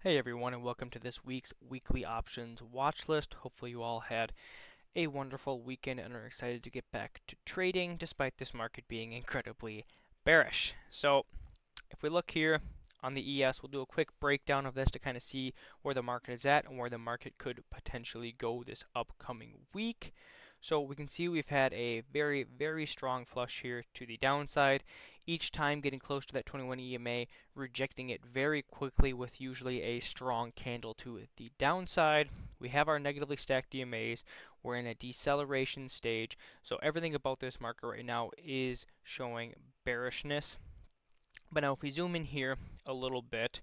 Hey everyone, and welcome to this week's weekly options watch list. Hopefully, you all had a wonderful weekend and are excited to get back to trading despite this market being incredibly bearish. So, if we look here on the ES, we'll do a quick breakdown of this to kind of see where the market is at and where the market could potentially go this upcoming week. So we can see we've had a very, very strong flush here to the downside, each time getting close to that 21 EMA, rejecting it very quickly with usually a strong candle to the downside. We have our negatively stacked EMAs. We're in a deceleration stage, so everything about this market right now is showing bearishness. But now if we zoom in here a little bit,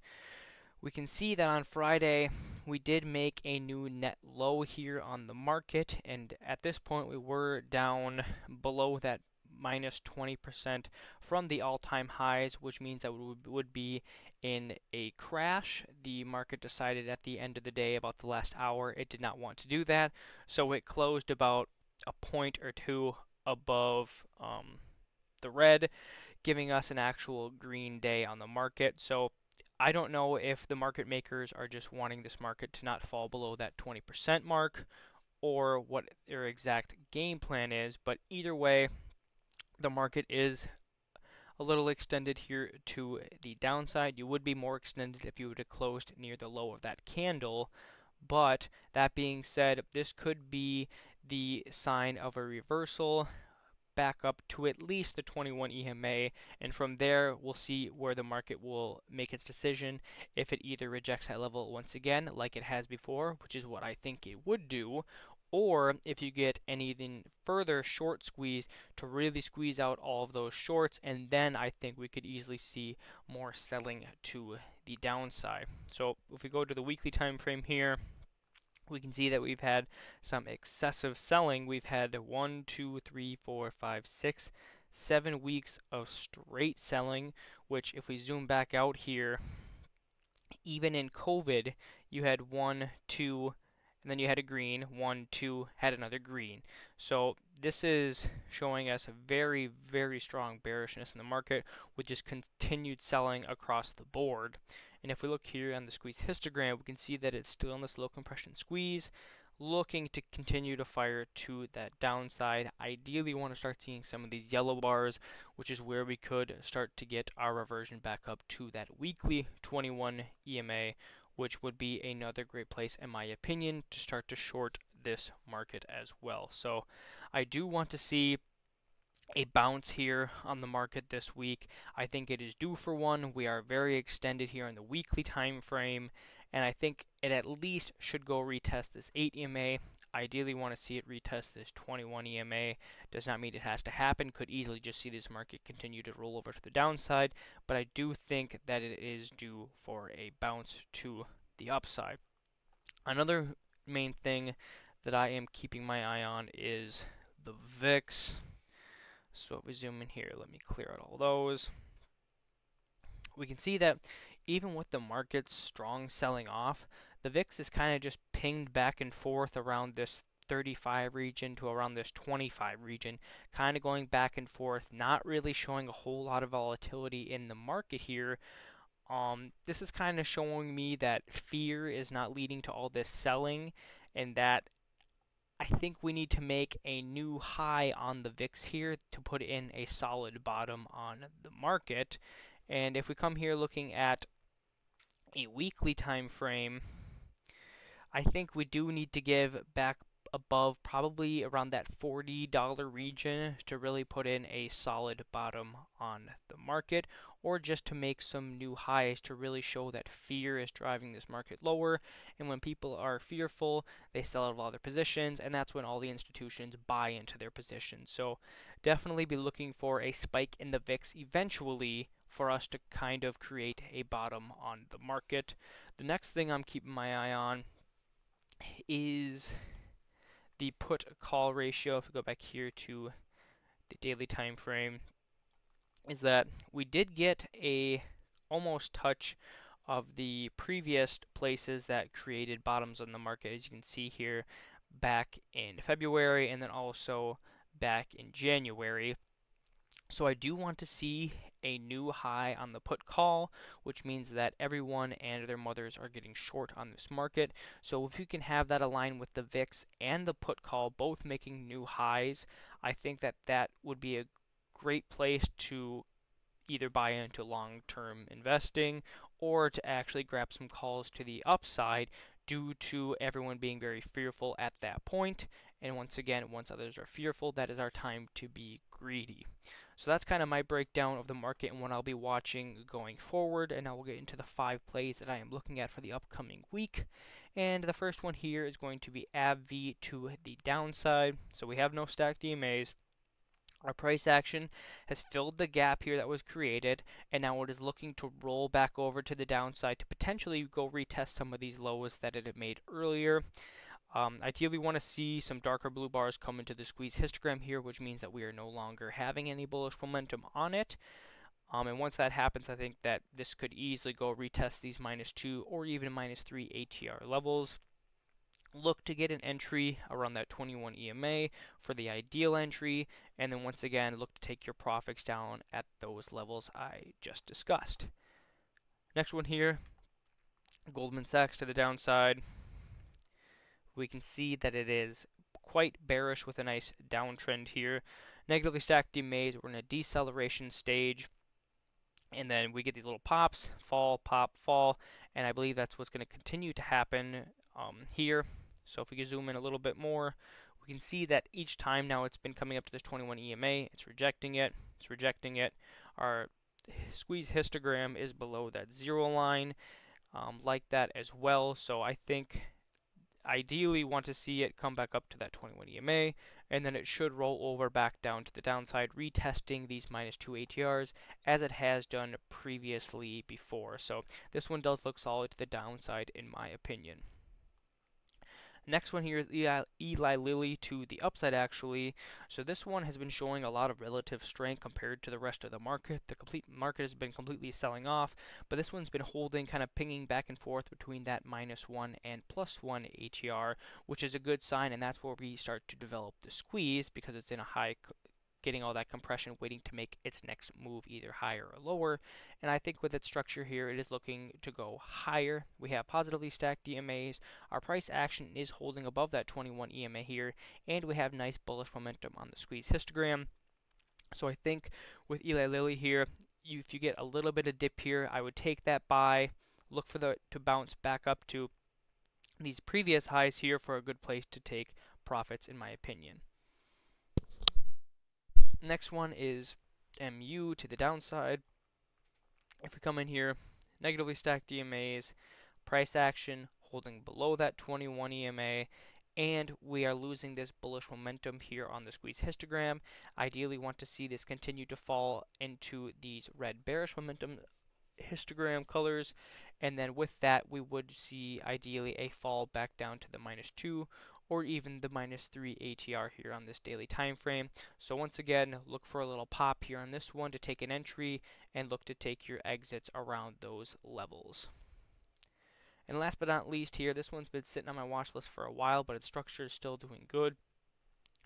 we can see that on Friday we did make a new net low here on the market, and at this point we were down below that minus 20% from the all-time highs, which means that we would be in a crash. The market decided at the end of the day, about the last hour, it did not want to do that, so it closed about a point or two above the red, giving us an actual green day on the market. So I don't know if the market makers are just wanting this market to not fall below that 20% mark or what their exact game plan is, but either way, the market is a little extended here to the downside. You would be more extended if you would have closed near the low of that candle, but that being said, this could be the sign of a reversal back up to at least the 21 EMA, and from there we'll see where the market will make its decision. If it either rejects that level once again like it has before, which is what I think it would do, or if you get an even further short squeeze to really squeeze out all of those shorts, and then I think we could easily see more selling to the downside. So if we go to the weekly time frame here, we can see that we've had some excessive selling. We've had 1, 2, 3, 4, 5, 6, 7 weeks of straight selling, which if we zoom back out here, even in COVID, you had 1, 2, and then you had a green, 1, 2, had another green. So this is showing us a very, very strong bearishness in the market with just continued selling across the board. And if we look here on the squeeze histogram, we can see that it's still in this low compression squeeze, looking to continue to fire to that downside. Ideally, we want to start seeing some of these yellow bars, which is where we could start to get our reversion back up to that weekly 21 EMA, which would be another great place, in my opinion, to start to short this market as well. So I do want to see a bounce here on the market this week. I think it is due for one. We are very extended here in the weekly time frame, and I think it at least should go retest this 8 EMA. Ideally want to see it retest this 21 EMA. Does not mean it has to happen. Could easily just see this market continue to roll over to the downside, but I do think that it is due for a bounce to the upside. Another main thing that I am keeping my eye on is the VIX. So if we zoom in here, let me clear out all those. We can see that even with the market's strong selling off, the VIX is kind of just pinged back and forth around this 35 region to around this 25 region, kind of going back and forth, not really showing a whole lot of volatility in the market here. This is kind of showing me that fear is not leading to all this selling, and that I think we need to make a new high on the VIX here to put in a solid bottom on the market. And if we come here looking at a weekly time frame, I think we do need to give back above probably around that $40 region to really put in a solid bottom on the market, or just to make some new highs to really show that fear is driving this market lower. And when people are fearful, they sell out of all their positions, and that's when all the institutions buy into their positions. So definitely be looking for a spike in the VIX eventually for us to kind of create a bottom on the market. The next thing I'm keeping my eye on is the put call ratio. If we go back here to the daily time frame, is that we did get a almost touch of the previous places that created bottoms on the market, as you can see here back in February and then also back in January. So I do want to see a new high on the put call, which means that everyone and their mothers are getting short on this market. So if you can have that align with the VIX and the put call both making new highs, I think that that would be a great place to either buy into long-term investing or to actually grab some calls to the upside due to everyone being very fearful at that point. And once again, once others are fearful, that is our time to be greedy. So that's kind of my breakdown of the market and what I'll be watching going forward. And now we'll get into the 5 plays that I am looking at for the upcoming week. And the first one here is going to be AbbVie to the downside. So we have no stacked DMAs. Our price action has filled the gap here that was created, and now it is looking to roll back over to the downside to potentially go retest some of these lows that it had made earlier. Ideally, we want to see some darker blue bars come into the squeeze histogram here, which means that we are no longer having any bullish momentum on it. And once that happens, I think that this could easily go retest these -2 or even -3 ATR levels. Look to get an entry around that 21 EMA for the ideal entry, and then once again look to take your profits down at those levels I just discussed. Next one here, Goldman Sachs to the downside. We can see that it is quite bearish with a nice downtrend here. Negatively stacked DMAs, we're in a deceleration stage, and then we get these little pops, fall, pop, fall, and I believe that's what's going to continue to happen here. So if we can zoom in a little bit more, we can see that each time now it's been coming up to this 21 EMA, it's rejecting it, it's rejecting it. Our squeeze histogram is below that 0 line, like that as well. So I think ideally want to see it come back up to that 21 EMA, and then it should roll over back down to the downside, retesting these -2 ATRs as it has done previously before. So this one does look solid to the downside in my opinion. Next one here is Eli Lilly to the upside actually. So this one has been showing a lot of relative strength compared to the rest of the market. The complete market has been completely selling off, but this one's been holding, kind of pinging back and forth between that -1 and +1 ATR, which is a good sign, and that's where we start to develop the squeeze because it's in a high, getting all that compression, waiting to make its next move either higher or lower. And I think with its structure here, it is looking to go higher. We have positively stacked DMAs. Our price action is holding above that 21 EMA here, and we have nice bullish momentum on the squeeze histogram. So I think with Eli Lilly here, if you get a little bit of dip here, I would take that buy, look for to bounce back up to these previous highs here for a good place to take profits in my opinion. Next one is MU to the downside. If we come in here, negatively stacked DMAs, price action holding below that 21 EMA, and we are losing this bullish momentum here on the squeeze histogram. Ideally want to see this continue to fall into these red bearish momentum histogram colors, and then with that we would see ideally a fall back down to the -2 or even the -3 ATR here on this daily time frame. So once again, look for a little pop here on this one to take an entry, and look to take your exits around those levels. And last but not least here, this one's been sitting on my watch list for a while, but its structure is still doing good.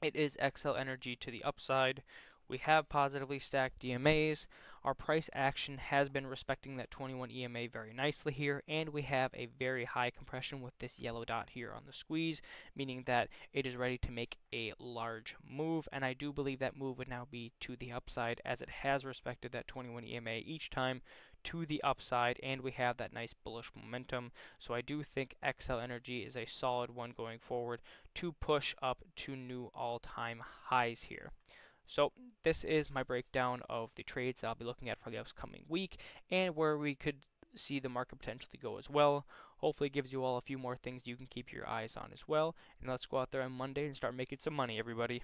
It is XL Energy to the upside. We have positively stacked DMAs. Our price action has been respecting that 21 EMA very nicely here, and we have a very high compression with this yellow dot here on the squeeze, meaning that it is ready to make a large move, and I do believe that move would now be to the upside as it has respected that 21 EMA each time to the upside, and we have that nice bullish momentum. So I do think XL Energy is a solid one going forward to push up to new all-time highs here. So this is my breakdown of the trades that I'll be looking at for the upcoming week and where we could see the market potentially go as well. Hopefully it gives you all a few more things you can keep your eyes on as well. And let's go out there on Monday and start making some money, everybody.